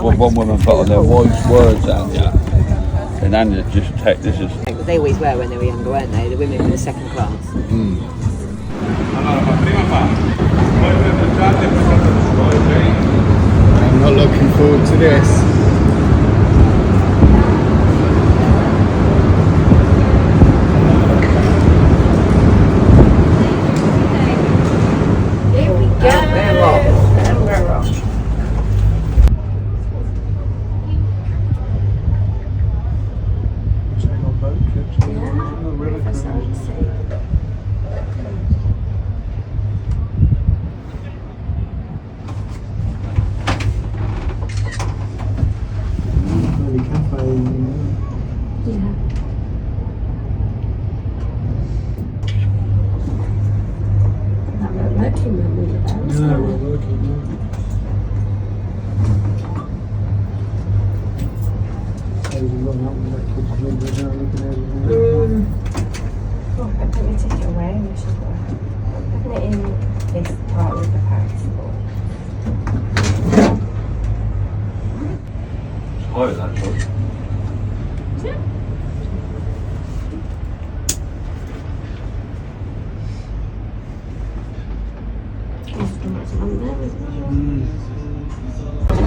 one woman put on their wife's words, Anya. And Anya just take this as... They always were when they were younger, weren't they? The women were the second class. I'm not looking forward to this.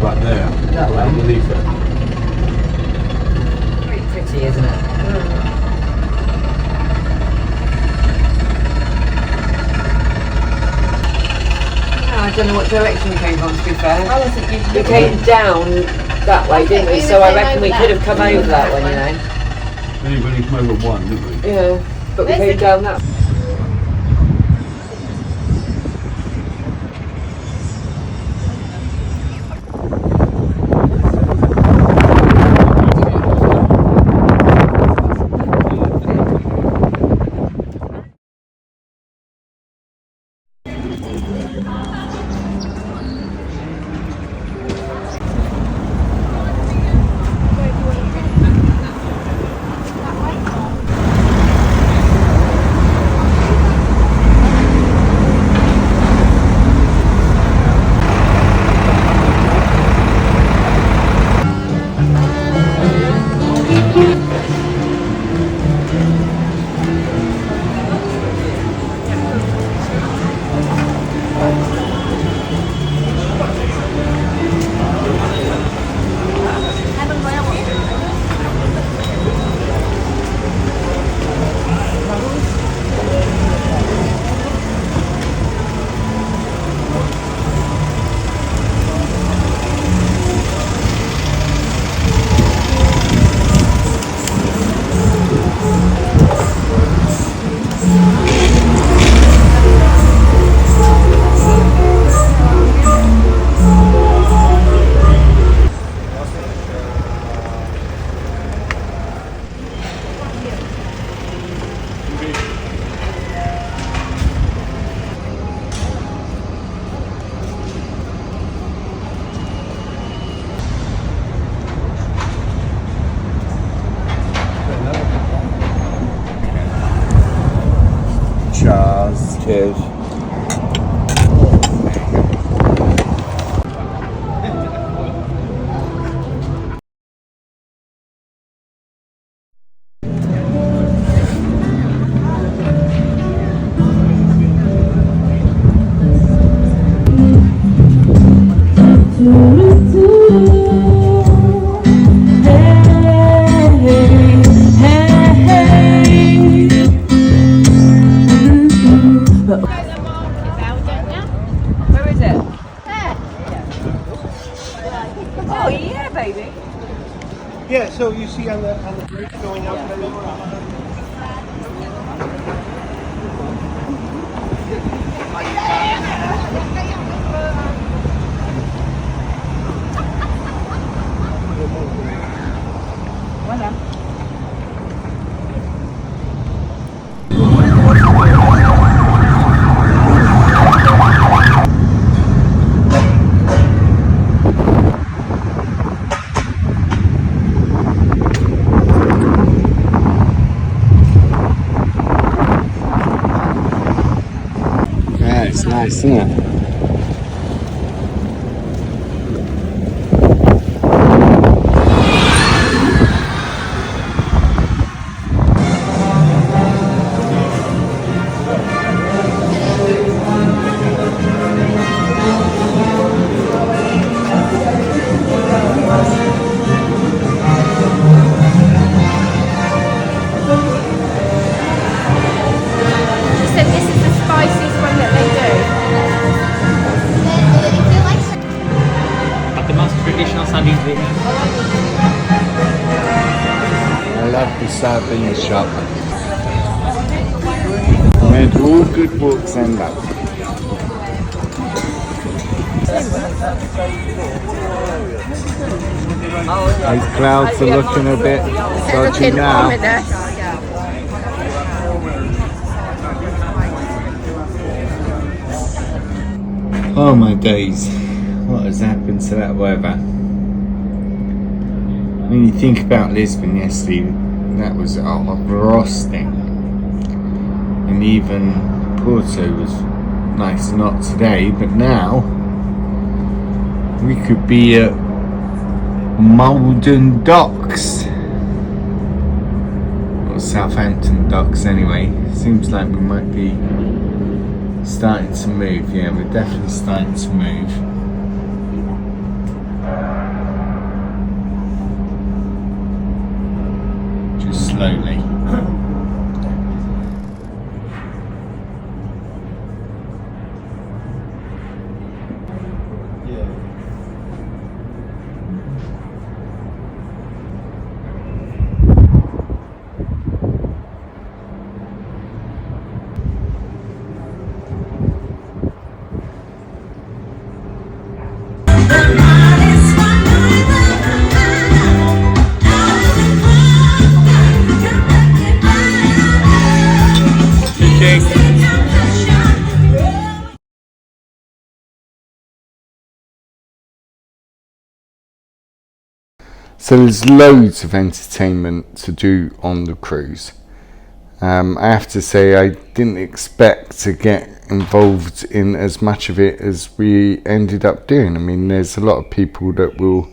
Right there, that way underneath it. Pretty pretty, isn't it? I don't know what direction we came from, to be fair. We came down that way, didn't we? So I reckon we could have come over that one, you know. We only come over one, didn't we? Yeah, but we came down that. Cheers. Yeah, so you see on the bridge going out there. It's nice, isn't it? sardine shop. Where do all good walks end up. Those clouds are looking a bit dodgy now. Oh my days, what has happened to that weather? When you think about Lisbon yesterday, that was frosting. And even Porto was nice, not today, but now we could be at Malden Docks. Or Southampton Docks anyway. Seems like we might be starting to move. Yeah, we're definitely starting to move. Just slowly. So there's loads of entertainment to do on the cruise. I have to say I didn't expect to get involved in as much of it as we ended up doing. I mean, there's a lot of people that will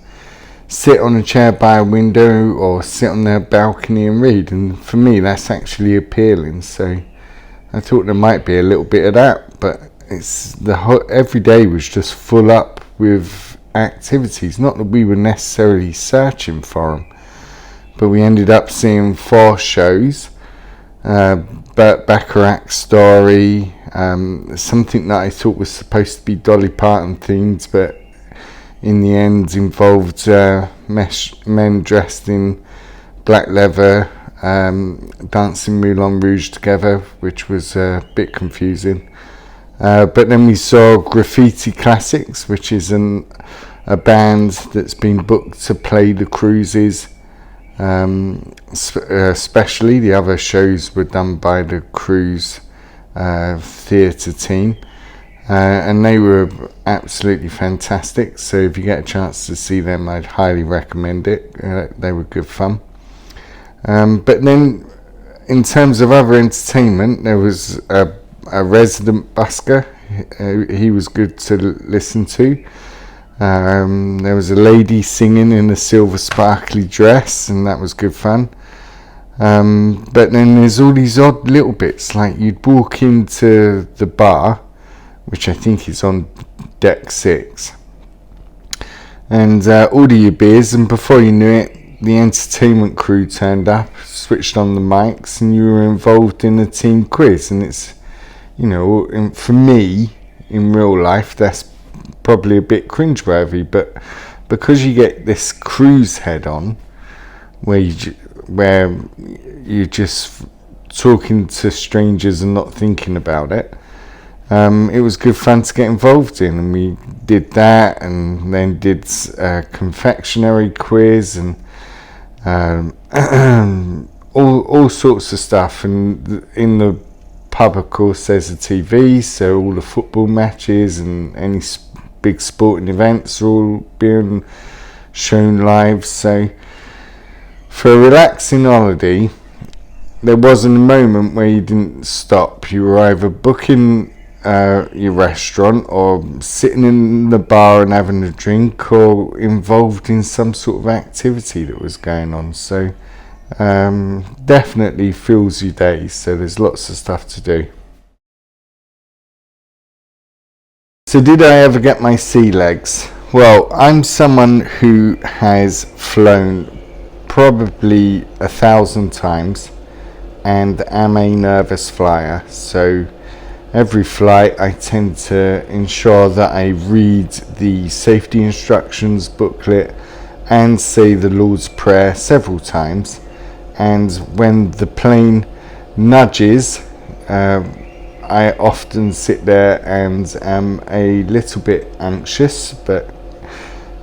sit on a chair by a window or sit on their balcony and read, and for me that's actually appealing. So I thought there might be a little bit of that, but it's every day was just full up with activities. Not that we were necessarily searching for them, but we ended up seeing 4 shows. Burt Bacharach's story, something that I thought was supposed to be Dolly Parton themed, but in the end involved men dressed in black leather dancing Moulin Rouge together, which was a bit confusing. But then we saw Graffiti Classics, which is a band that's been booked to play the cruises. Especially the other shows were done by the cruise theatre team, and they were absolutely fantastic. So if you get a chance to see them, I'd highly recommend it. They were good fun. But then in terms of other entertainment, there was a resident busker. He was good to listen to. There was a lady singing in a silver sparkly dress, and that was good fun. But then there's all these odd little bits, like you'd walk into the bar, which I think is on deck 6, and order your beers, and before you knew it, the entertainment crew turned up, switched on the mics, and you were involved in a team quiz. And it's, you know, for me in real life that's probably a bit cringeworthy, but because you get this cruise head on where you're just talking to strangers and not thinking about it, it was good fun to get involved in. And we did that, and then did a confectionery quiz, and all sorts of stuff. And in the pub, of course, there's a TV, so all the football matches and any big sporting events are all being shown live. So for a relaxing holiday, there wasn't a moment where you didn't stop. You were either booking your restaurant, or sitting in the bar and having a drink, or involved in some sort of activity that was going on. So definitely fills your days, so there's lots of stuff to do. So did I ever get my sea legs? Well, I'm someone who has flown probably 1,000 times and am a nervous flyer. So every flight I tend to ensure that I read the safety instructions booklet and say the Lord's Prayer several times. and when the plane nudges, I often sit there and am a little bit anxious, but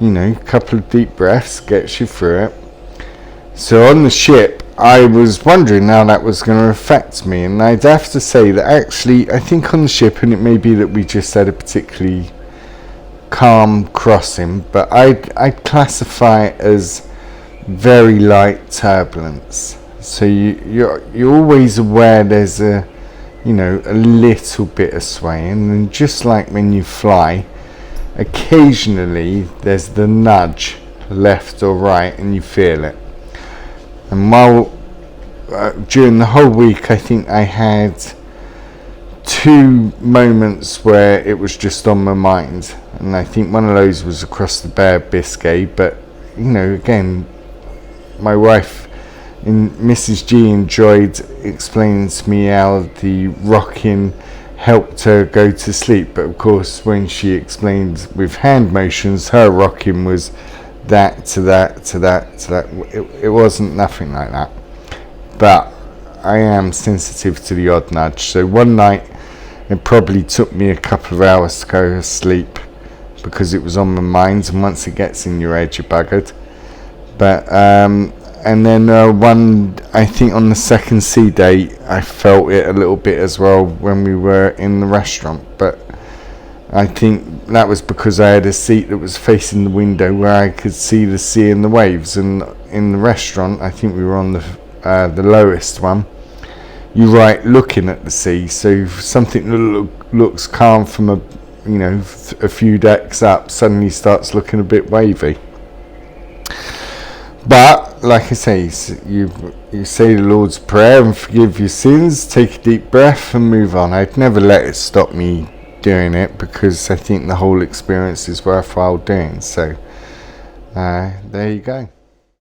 you know, a couple of deep breaths gets you through it. So on the ship, I was wondering how that was going to affect me, and I'd have to say that actually I think on the ship, and it may be that we just had a particularly calm crossing, but I'd classify it as very light turbulence. So you're always aware there's a little bit of swaying, and just like when you fly, occasionally there's the nudge left or right and you feel it. And while during the whole week, I think I had 2 moments where it was just on my mind, and I think one of those was across the Bay of Biscay. But you know, again, my wife and Mrs. G enjoyed explaining to me how the rocking helped her go to sleep, but of course when she explained with hand motions, her rocking was that to that to that to that. It wasn't nothing like that, but I am sensitive to the odd nudge. So one night it probably took me a couple of hours to go to sleep because it was on my mind, and once it gets in your head, you're buggered. But and then I think on the second sea day, I felt it a little bit as well when we were in the restaurant. But I think that was because I had a seat that was facing the window where I could see the sea and the waves. And in the restaurant, I think we were on the lowest one. You're right, looking at the sea. So something that looks calm from a few decks up suddenly starts looking a bit wavy. But like I say, you say the Lord's Prayer and forgive your sins, take a deep breath and move on. I'd never let it stop me doing it, because I think the whole experience is worthwhile doing. So there you go.